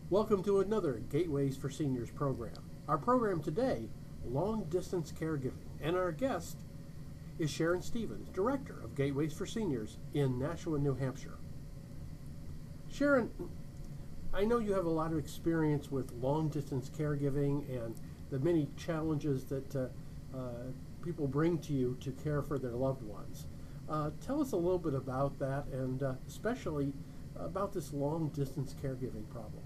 Welcome to another Gateways for Seniors program. Our program today, Long Distance Caregiving, and our guest is Sharon Stevens, Director of Gateways for Seniors in Nashua, New Hampshire. Sharon, I know you have a lot of experience with long distance caregiving and the many challenges that people bring to you to care for their loved ones. Tell us a little bit about that and especially about this long distance caregiving problem.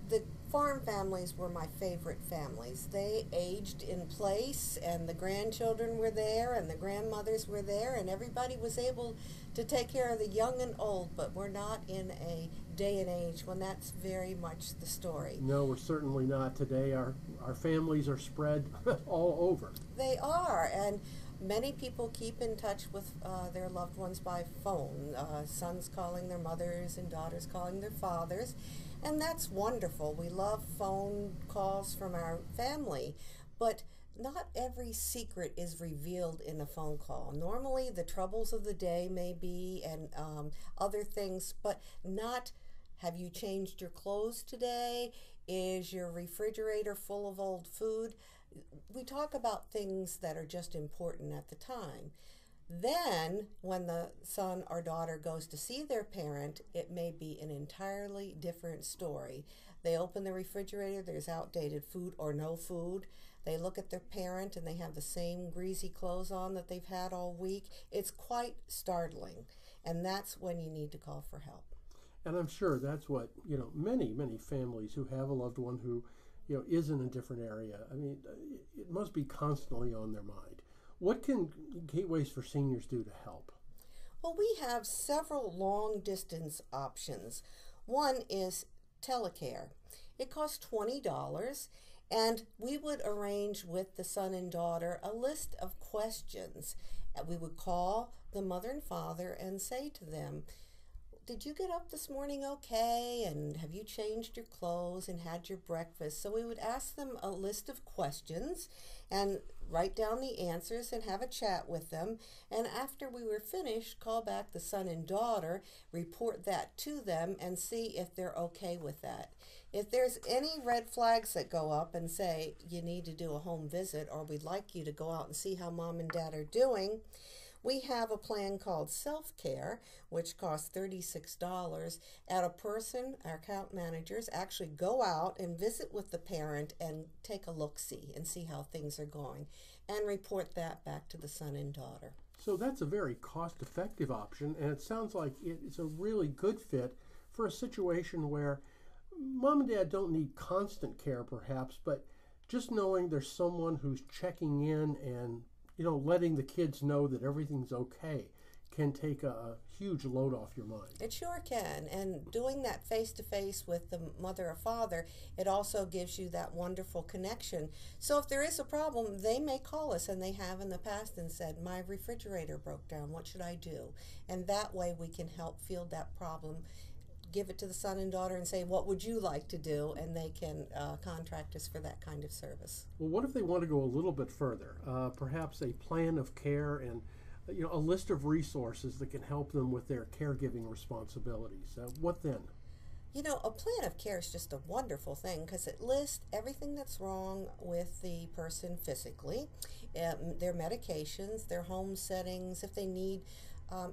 The farm families were my favorite families. They aged in place, and the grandchildren were there, and the grandmothers were there, and everybody was able to take care of the young and old, but we're not in a day and age when that's very much the story. No, we're certainly not today. Our families are spread all over. They are, and many people keep in touch with their loved ones by phone, sons calling their mothers and daughters calling their fathers, and that's wonderful. We love phone calls from our family, but not every secret is revealed in a phone call. Normally the troubles of the day may be and other things, but not have you changed your clothes today? Is your refrigerator full of old food? We talk about things that are just important at the time. Then, when the son or daughter goes to see their parent, it may be an entirely different story. They open the refrigerator, there's outdated food or no food. They look at their parent and they have the same greasy clothes on that they've had all week. It's quite startling, and that's when you need to call for help. And I'm sure that's what, many families who have a loved one who, is in a different area. I mean, it must be constantly on their mind. What can Gateways for Seniors do to help? Well, we have several long distance options. One is telecare. It costs $20, and we would arrange with the son and daughter a list of questions. We would call the mother and father and say to them, did you get up this morning okay? And have you changed your clothes and had your breakfast? So we would ask them a list of questions and write down the answers and have a chat with them. And after we were finished, call back the son and daughter, report that to them, and see if they're okay with that. If there's any red flags that go up and say you need to do a home visit or we'd like you to go out and see how mom and dad are doing, we have a plan called self-care, which costs $36. At a person, our account managers actually go out and visit with the parent and take a look-see and see how things are going and report that back to the son and daughter. So that's a very cost-effective option, and it sounds like it's a really good fit for a situation where mom and dad don't need constant care perhaps, but just knowing there's someone who's checking in and letting the kids know that everything's okay can take a huge load off your mind. It sure can. And doing that face-to-face with the mother or father, it also gives you that wonderful connection. So if there is a problem, they may call us, and they have in the past, and said, my refrigerator broke down, what should I do? And that way we can help field that problem, give it to the son and daughter and say, what would you like to do? And they can contract us for that kind of service. Well, what if they want to go a little bit further? Perhaps a plan of care and a list of resources that can help them with their caregiving responsibilities. What then? A plan of care is just a wonderful thing because it lists everything that's wrong with the person physically, their medications, their home settings, if they need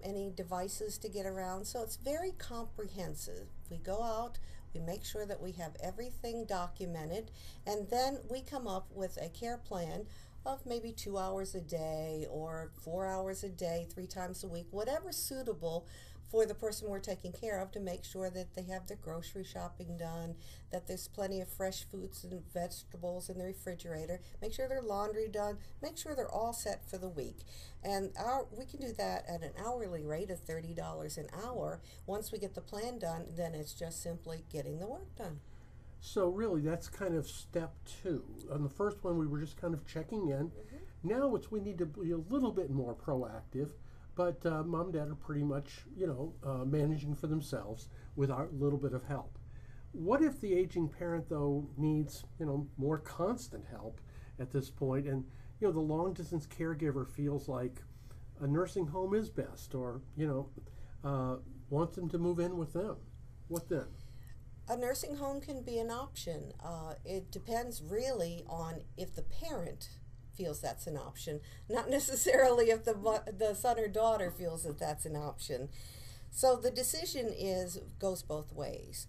any devices to get around. So it's very comprehensive. We go out, we make sure that we have everything documented, and then we come up with a care plan of maybe 2 hours a day or 4 hours a day, 3 times a week, whatever's suitable for the person we're taking care of, to make sure that they have their grocery shopping done, that there's plenty of fresh fruits and vegetables in the refrigerator, make sure their laundry done, make sure they're all set for the week. And we can do that at an hourly rate of $30 an hour. Once we get the plan done, then it's just simply getting the work done. So really, that's kind of step 2. On the first one, we were just kind of checking in. Now we need to be a little bit more proactive, but mom and dad are pretty much, managing for themselves with our little bit of help. What if the aging parent, though, needs, more constant help at this point, and, the long-distance caregiver feels like a nursing home is best, or, wants them to move in with them? What then? A nursing home can be an option. It depends really on if the parent feels that's an option, not necessarily if the son or daughter feels that that's an option. So the decision goes both ways.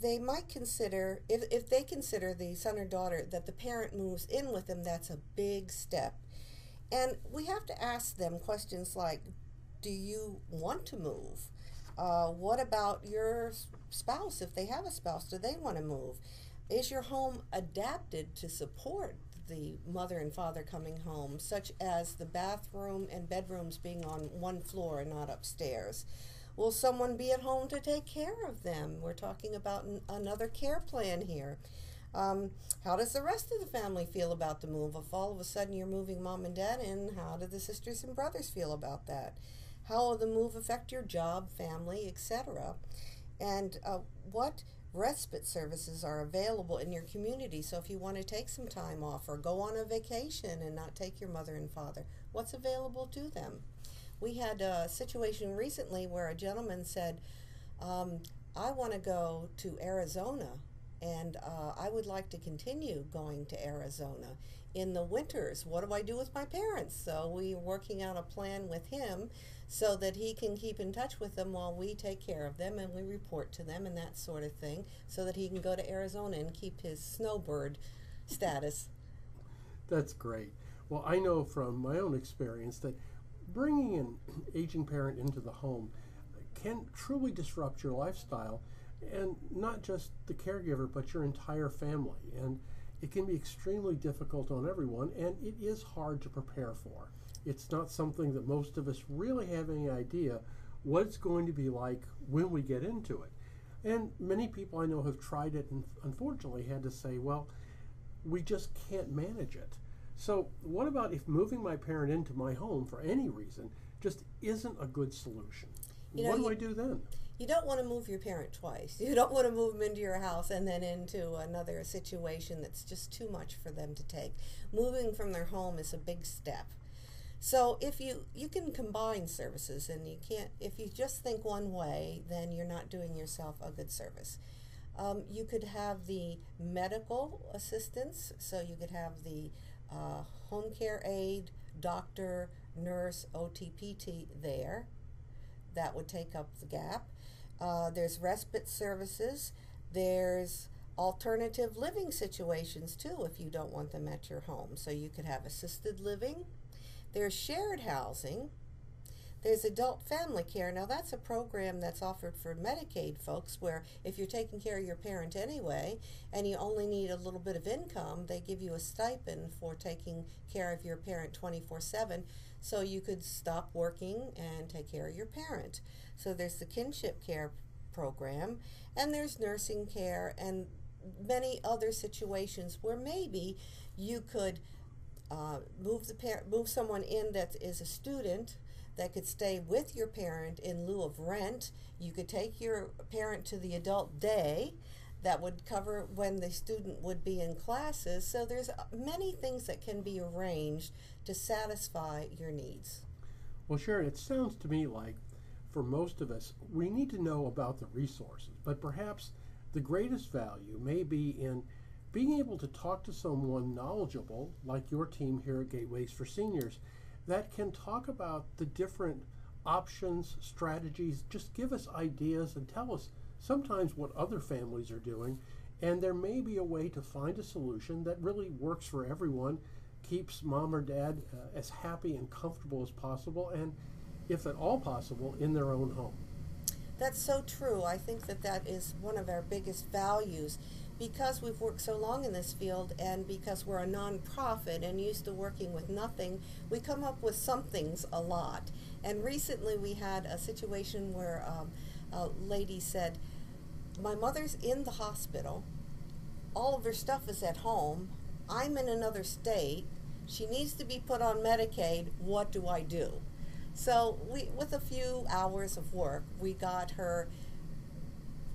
They might consider, if they consider the son or daughter that the parent moves in with them, that's a big step. And we have to ask them questions like, do you want to move? What about your spouse? If they have a spouse, do they want to move? Is your home adapted to support the mother and father coming home, such as the bathroom and bedrooms being on one floor and not upstairs? Will someone be at home to take care of them? We're talking about another care plan here. How does the rest of the family feel about the move? If all of a sudden you're moving mom and dad in, how do the sisters and brothers feel about that? How will the move affect your job, family, etc.? And what respite services are available in your community? So if you want to take some time off or go on a vacation and not take your mother and father, what's available to them? We had a situation recently where a gentleman said, I want to go to Arizona, and I would like to continue going to Arizona in the winters. What do I do with my parents? So we're working out a plan with him so that he can keep in touch with them while we take care of them and we report to them and that sort of thing, so that he can go to Arizona and keep his snowbird status. That's great. Well, I know from my own experience that bringing an aging parent into the home can truly disrupt your lifestyle, and not just the caregiver, but your entire family. And it can be extremely difficult on everyone, and it is hard to prepare for. It's not something that most of us really have any idea what it's going to be like when we get into it. And many people I know have tried it and unfortunately had to say, well, we just can't manage it. So what about if moving my parent into my home for any reason just isn't a good solution? What do I do then? You don't want to move your parent twice. You don't want to move them into your house and then into another situation that's just too much for them to take. Moving from their home is a big step. So if you can combine services, and you can't, if you just think one way, then you're not doing yourself a good service. You could have the medical assistance, so you could have the home care aide, doctor, nurse, OTPT there. That would take up the gap. There's respite services. There's alternative living situations too if you don't want them at your home. So you could have assisted living. There's shared housing. There's adult family care. Now that's a program that's offered for Medicaid folks, where if you're taking care of your parent anyway and you only need a little bit of income, they give you a stipend for taking care of your parent 24/7, so you could stop working and take care of your parent. So there's the kinship care program, and there's nursing care and many other situations where maybe you could move someone in that is a student that could stay with your parent in lieu of rent. You could take your parent to the adult day that would cover when the student would be in classes. So there's many things that can be arranged to satisfy your needs. Well, Sharon, it sounds to me like for most of us, we need to know about the resources, but perhaps the greatest value may be in being able to talk to someone knowledgeable, like your team here at Gateways for Seniors, that can talk about the different options, strategies, just give us ideas and tell us sometimes what other families are doing. And there may be a way to find a solution that really works for everyone, keeps mom or dad as happy and comfortable as possible, and if at all possible, in their own home. That's so true. I think that is one of our biggest values. Because we've worked so long in this field, and because we're a nonprofit and used to working with nothing, we come up with somethings a lot. And recently we had a situation where a lady said, my mother's in the hospital, all of her stuff is at home, I'm in another state, she needs to be put on Medicaid, what do I do? So with a few hours of work, we got her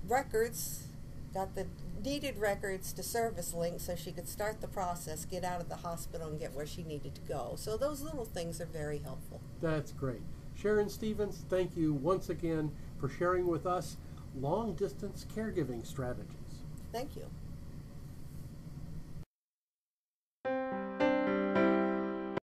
records, got the needed records to Service Link so she could start the process, get out of the hospital, and get where she needed to go. So those little things are very helpful. That's great. Sharon Stevens, thank you once again for sharing with us long distance caregiving strategies. Thank you.